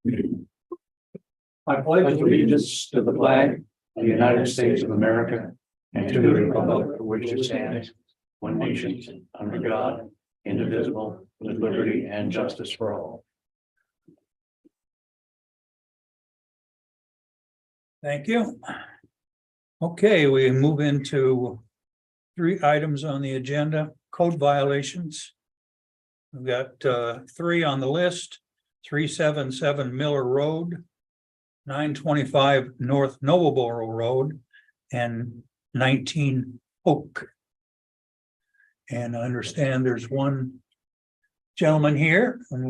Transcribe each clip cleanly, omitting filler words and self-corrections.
I pledge allegiance to the flag of the United States of America and to the republic for which it stands, one nation, under God, indivisible, with liberty and justice for all. Thank you. Okay, we move into 3 items on the agenda, code violations. We've got 3 on the list, 377 Miller Road, 925 North Nobleboro Road, and 19 Oak. And I understand there's one gentleman here, and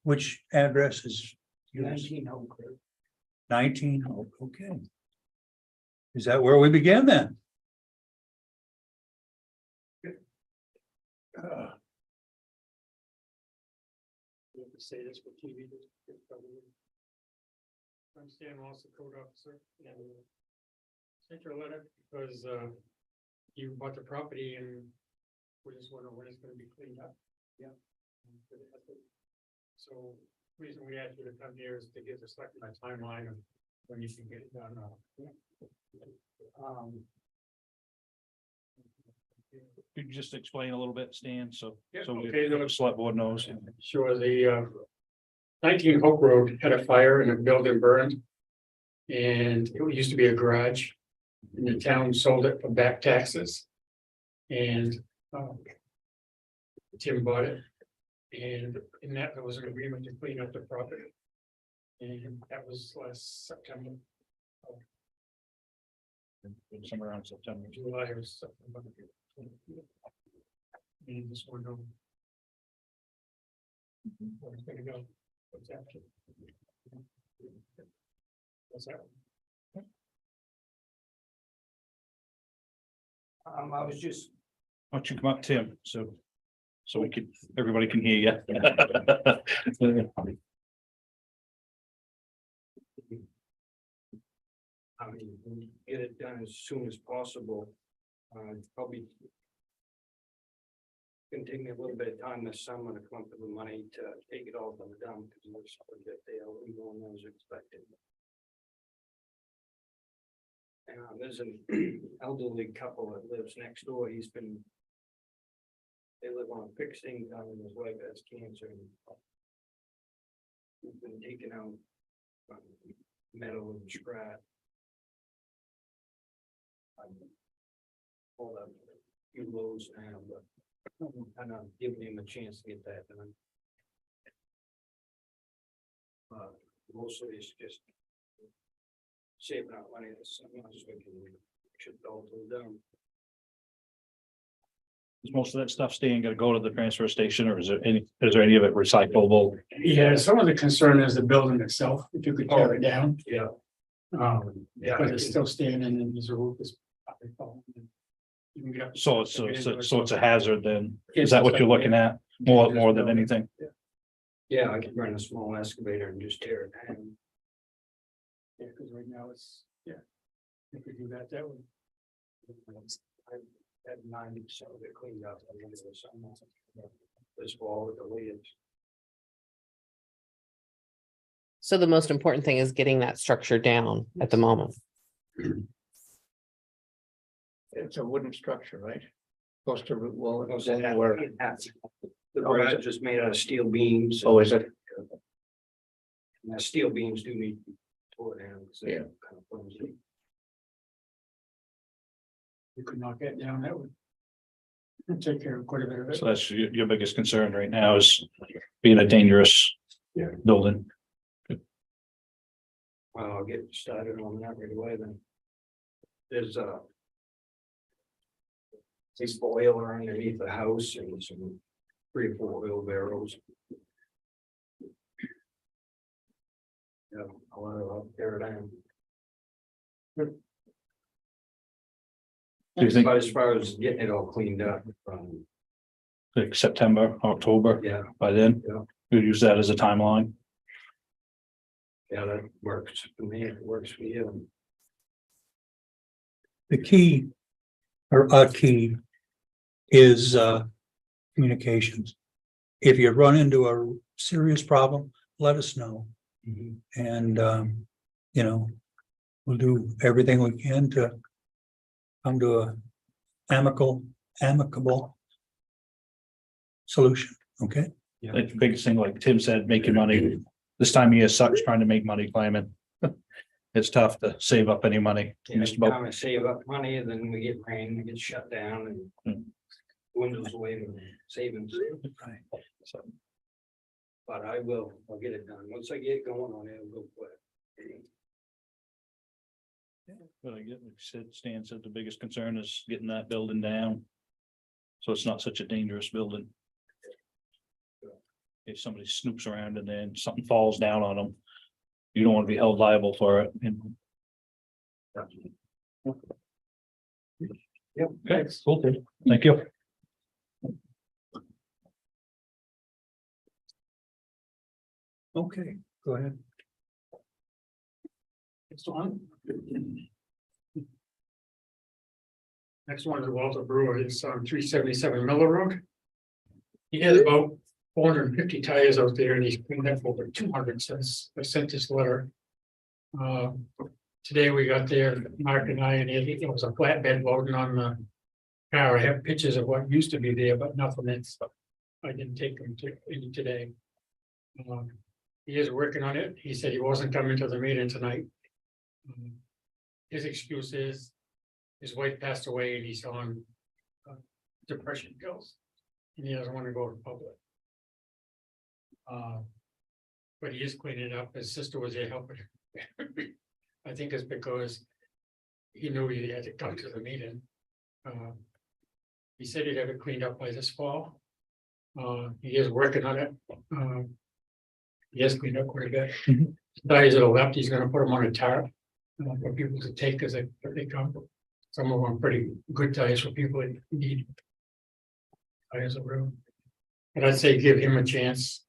which address is? 19 Oak. 19 Oak, okay. Is that where we begin then? Say this for TV. I'm Stan Moss, the code officer, and sent your letter because you bought the property and we just wonder when it's going to be cleaned up. Yeah. So the reason we asked you to come here is to get us like a timeline of when you can get it done. Could you just explain a little bit, Stan, so Yeah, so okay, the select board knows? Sure, the 19 Hope Road had a fire and a building burned. And it used to be a garage. And the town sold it for back taxes. And Tim bought it. And in that, there was an agreement to clean up the property. And that was last September, Somewhere around September. July or September. And this one, where's it gonna go? What's that? What's that? I was just. Why don't you come up, Tim, so we could, everybody can hear you. I mean, get it done as soon as possible. Probably. Can take me a little bit of time this summer to come up with the money to take it all from the dump, because most of it they already going as expected. And there's an elderly couple that lives next door. They live on a fixed income and his wife has cancer. And he's been taking out metal and scrap. Hold up a few loads now, but I'm not giving him a chance to get that done. Mostly it's just saving out money this summer, so we can should all go down. Is most of that stuff, Stan, gonna go to the transfer station, or is there any of it recyclable? Yeah, some of the concern is the building itself, if you could tear it down. Yeah. Yeah, But it's still standing and there's a roof is. You can get up. So it's a hazard then, is that what you're looking at, more than anything? yeah, I can run a small excavator and just tear it down. Yeah, because right now it's, yeah. If we do that, that would. I had 90% of it cleaned up. I went to the summer. This wall with the leaves. So the most important thing is getting that structure down at the moment. It's a wooden structure, right? Supposed to root wall. The garage is made out of steel beams. Oh, is it? And the steel beams do need to be tore down. Because they're Yeah. kind of flimsy. You could knock that down, that would. Take care of quite a bit of it. So that's your biggest concern right now, is being a dangerous Yeah. building. Well, I'll get started on that right away then. There's this boiler underneath the house and some 3 or 4 wheelbarrows. Yeah, I'll tear it down. Do you think But as far as getting it all cleaned up, like September, October, yeah, by then? Yeah. We'll use that as a timeline. yeah, that works for me, it works for you. The key or a key is communications. If you run into a serious problem, let us know. And, you know, we'll do everything we can to come to a amicable solution, okay? Like the biggest thing, like Tim said, making money. This time of year sucks trying to make money climbing. It's tough to save up any money. Just about, Time to save up money, and then we get rain, we get shut down and windows away from savings. so, But I'll get it done. Once I get going on it, I'll go quick. but I get, like you said, Stan said, the biggest concern is getting that building down. So it's not such a dangerous building. If somebody snoops around and then something falls down on them, you don't want to be held liable for it. Yep. Okay, cool. Thank you. Okay, go ahead. Next one. Next one is Walter Brewer, it's on 377 Miller Road. He has about 450 tires out there and he's cleaned up over 200 since I sent this letter. Today we got there, Mark and I, and it was a flatbed loading on the car. I have pictures of what used to be there, but nothing that's, I didn't take them to any today. He is working on it. He said he wasn't coming to the meeting tonight. His excuse is his wife passed away and he's on depression pills. And he doesn't want to go to public. But he is cleaning it up. His sister was there helping him. I think it's because he knew he had to come to the meeting. He said he'd have it cleaned up by this fall. He is working on it. He has cleaned up quite a bit. Mhm. Tires that are left, he's gonna put them on a tarp. For people to take as they come. Some of them are pretty good tires for people that need. Tires of room. But I'd say give him a chance.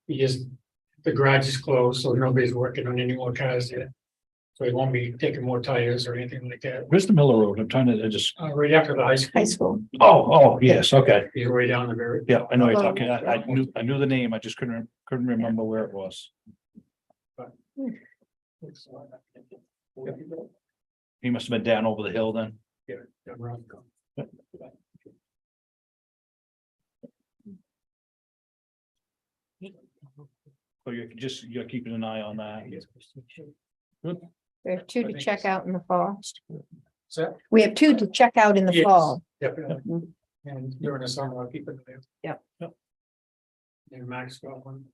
The garage is closed, so nobody's working on any more cars yet. So he won't be taking more tires or anything like that. Where's the Miller Road? I'm trying to, I just, Right after the high school. High school. oh, yes, okay. He's right down the very. Yeah, I know you're talking. I knew the name. I just couldn't remember where it was. He must have been down over the hill then. Yeah, around. So you're keeping an eye on that. We have two to check out in the fall. So, We have two to check out in the Yes. fall. definitely. And during the summer, I'll keep it there. Yep. And Max got one.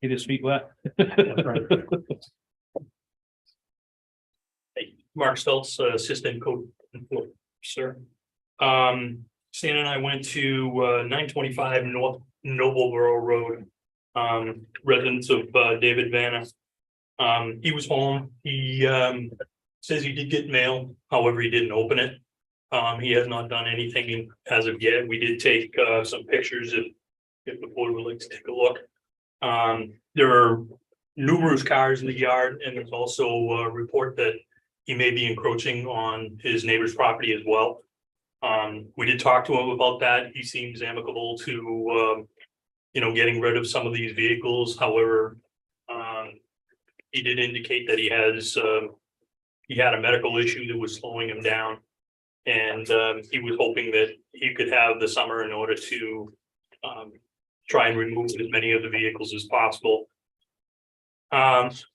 He did speak wet. Mark Stoltz, Assistant Code Enforcer. Stan and I went to 925 North Nobleboro Road. Residence of David Vanna. He was home. He says he did get mail, however, he didn't open it. He has not done anything as of yet. We did take some pictures if the board would like to take a look. There are numerous cars in the yard, and there's also a report that he may be encroaching on his neighbor's property as well. We did talk to him about that. He seems amicable to, getting rid of some of these vehicles. However, he did indicate that he had a medical issue that was slowing him down. And he was hoping that he could have the summer in order to try and remove as many of the vehicles as possible.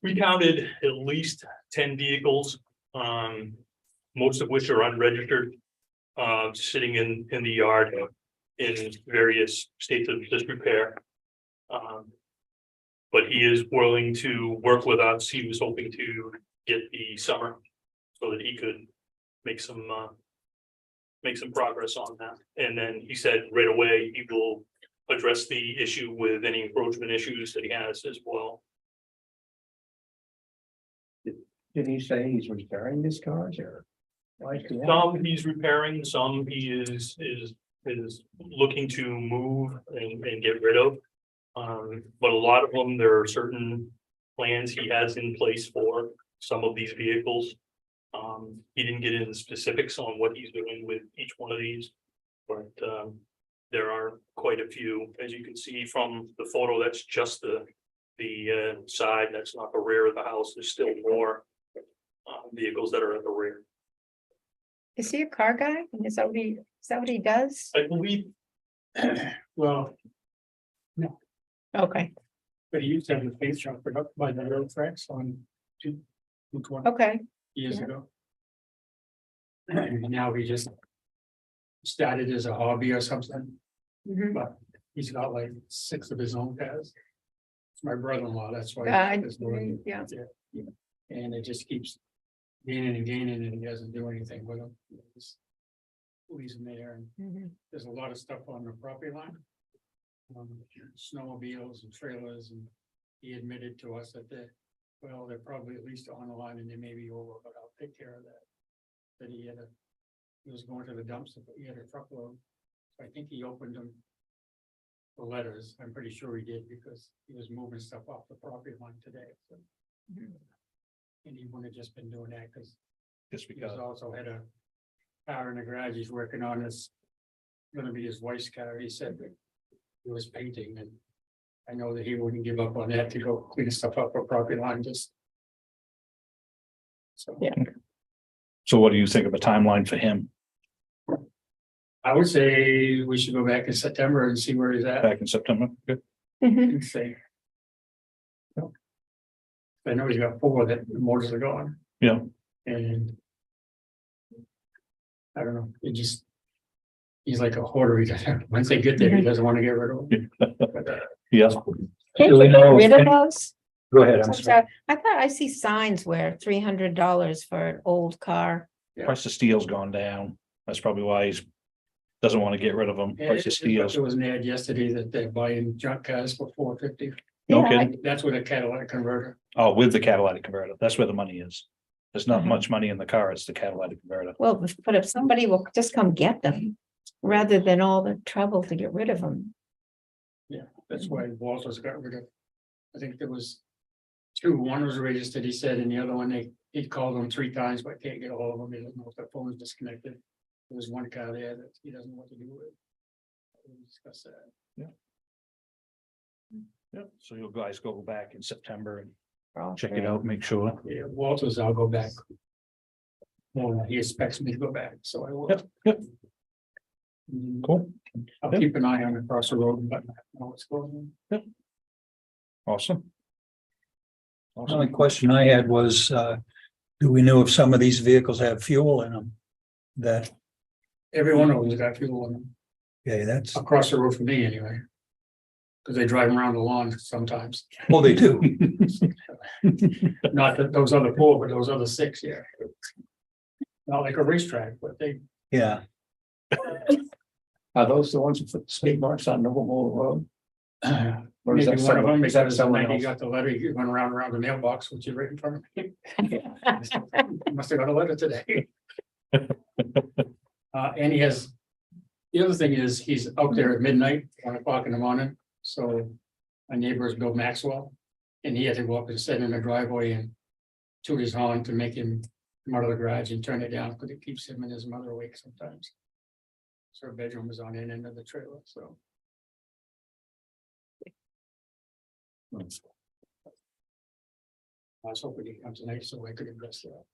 We counted at least 10 vehicles, most of which are unregistered, sitting in the yard in various states of disrepair. But he is willing to work with us. He was hoping to get the summer so that he could make some progress on that. And then he said right away, he will address the issue with any encroachment issues that he has as well. Did he say he's repairing these cars or? Why is he- Some he's repairing, some he is looking to move and get rid of. But a lot of them, there are certain plans he has in place for some of these vehicles. He didn't get into specifics on what he's doing with each one of these, but there are quite a few, as you can see from the photo, that's just the side, that's not the rear of the house, there's still more. Vehicles that are at the rear. Is he a car guy? Is that what he does? I believe, Well, Okay, but he used to have the face shop put up by the rail tracks on 220 okay. years Yeah. ago. And now he just started as a hobby or something, Mhm. but he's got like 6 of his own cars. It's my brother-in-law, that's why. There's no- Yeah. And it just keeps gaining and gaining and he doesn't do anything with them. He just leaves them there and Mhm. there's a lot of stuff on the property line. Snowmobiles and trailers and he admitted to us that they're probably at least on the line and they may be over, but I'll take care of that. That he was going to the dumpster, but he had a truckload. So I think he opened them. The letters, I'm pretty sure he did because he was moving stuff off the property line today, so. And he wouldn't have just been doing that because Just he because, also had a car in the garage he's working on this. Gonna be his wife's car, he said that he was painting and I know that he wouldn't give up on that to go clean stuff up for property line, just. So. Yeah. so what do you think of a timeline for him I would say we should go back in September and see where he's at back in September? Good. Mhm. and say. I know he's got 4 that the motors are going. Yeah. And. I don't know, it just. He's like a hoarder, he doesn't, once they get there, he doesn't want to get rid of them. But, Yeah, Can't Do we you get know- rid of those? Go ahead, I'm I'm sorry. sorry. I thought I see signs where $300 for an old car. price of steel's gone down. That's probably why he's doesn't want to get rid of them. Yeah, Price of steel. there was an ad yesterday that they're buying junk cars for $450. No Yeah, kidding. That's with a catalytic converter. Oh, with the catalytic converter. That's where the money is. There's not Mhm. much money in the car. It's the catalytic converter. Well, but if somebody will just come get them, rather than all the trouble to get rid of them. That's why Walters got rid of. I think there was 2, one was registered, he said, and the other one, he called them 3 times, but can't get a hold of them, he doesn't know if their phone is disconnected. There was one car there that he doesn't know what to do with. We'll discuss that. Yeah, so you guys go back in September and Okay. check it out, make sure. Yeah, Walters, I'll go back. Well, he expects me to go back, so I will. Yep, yep, Mm, cool, I'll Yep. keep an eye on it across the road, but I don't know what's going on. awesome. The only question I had was, do we know if some of these vehicles have fuel in them? That, Every one of them's got fuel in them, okay, that's, across the road from me anyway. Cause they drive them around the lawn sometimes, well, they do. not that those other 4, but those other 6, yeah. Not like a racetrack, but they, Yeah, Are those the ones with the speed marks on Noble Mole Road? Or is maybe that one of someone, them, is that because someone he else? got the letter, he went around the mailbox, which is right in front of me. Must have got a letter today. And he has, the other thing is, he's out there at midnight, 1 o'clock in the morning, so. My neighbor is Bill Maxwell, and he had to go up and sit in the driveway and. Toot his horn to make him come out of the garage and turn it down, because it keeps him and his mother awake sometimes. So her bedroom is on the end of the trailer, so. I was hoping he'd come tonight so I could address that.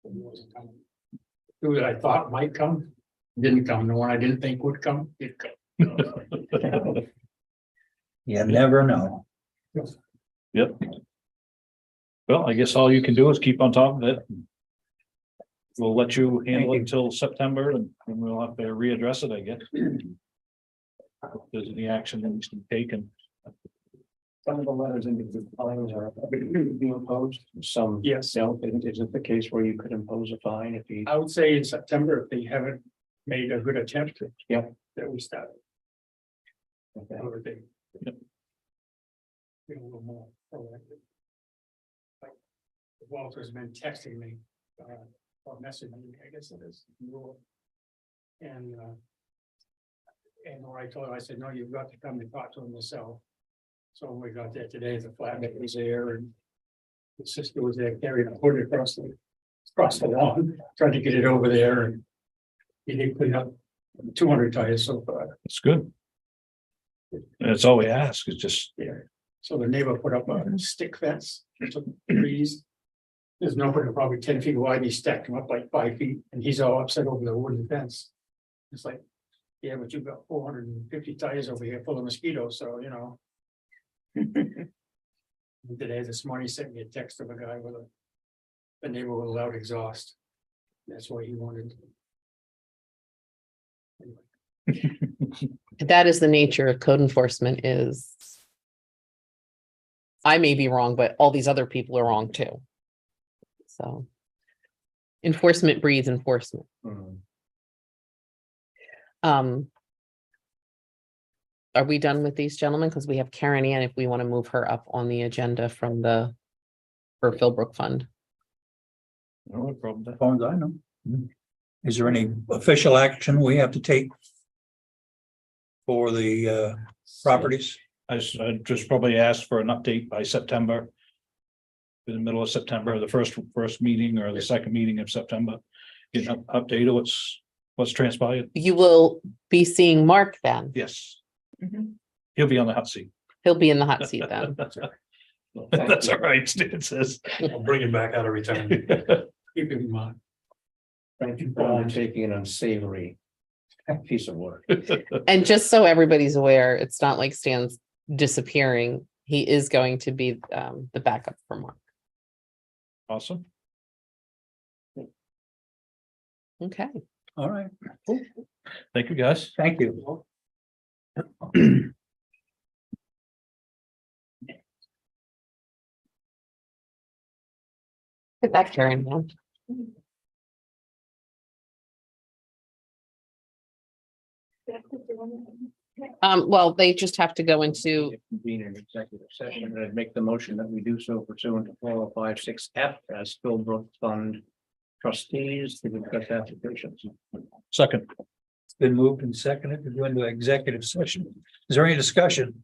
But he wasn't coming. Who that I thought might come, didn't come. The one I didn't think would come, did come. you never know. Yep. Well, I guess all you can do is keep on top of it. We'll let you handle it until September and we'll have to readdress it, I guess. If there's any action that needs to be taken. Some of the letters in the fines are being imposed, some. Yes. No, is it the case where you could impose a fine if he? I would say in September, if they haven't made a good attempt. Yeah. That we start. Okay. Or they. Yep. Be a little more proactive. Like, Walter's been texting me, or messaging me, I guess it is. And when I told her, I said, no, you've got to come and talk to him yourself. So when we got there today, the flatmate was there and the sister was there carrying a hood across the lawn, trying to get it over there and he didn't clean up 200 tires so far. It's good. And it's all we ask, it's just, Yeah, so the neighbor put up a stick fence, took trees. There's nobody probably 10 feet wide, and he stacked them up like 5 feet, and he's all upset over the wooden fence. It's like, yeah, but you've got 450 tires over here full of mosquitoes, so you know. Today, this morning, he sent me a text of a guy with a neighbor with a loud exhaust. That's why he wanted. That is the nature of code enforcement is. I may be wrong, but all these other people are wrong too. So. Enforcement breeds enforcement. Are we done with these gentlemen? Because we have Karen Ann, if we want to move her up on the agenda from the. For Philbrook Fund. no problem. As far as I know. Is there any official action we have to take? For the properties? I'd just probably ask for an update by September. In the middle of September, the first meeting or the second meeting of September. Get an update of what's transpired. You will be seeing Mark then. Yes. Mhm. He'll be on the hot seat. He'll be in the hot seat then. That's all right, Stan says. I'll bring him back out of retirement. Keep him in mind. Thank you for undertaking an unsavory piece of work. And just so everybody's aware, it's not like Stan's disappearing. He is going to be the backup for Mark. Awesome. Okay. All right, Thank you, guys. thank you. Get that Karen now. Well, they just have to go into, Convene an executive session, and I'd make the motion that we do so pursuant to 4056F as Philbrook Fund trustees to discuss applications. Second, It's been moved and seconded to go into executive session. Is there any discussion?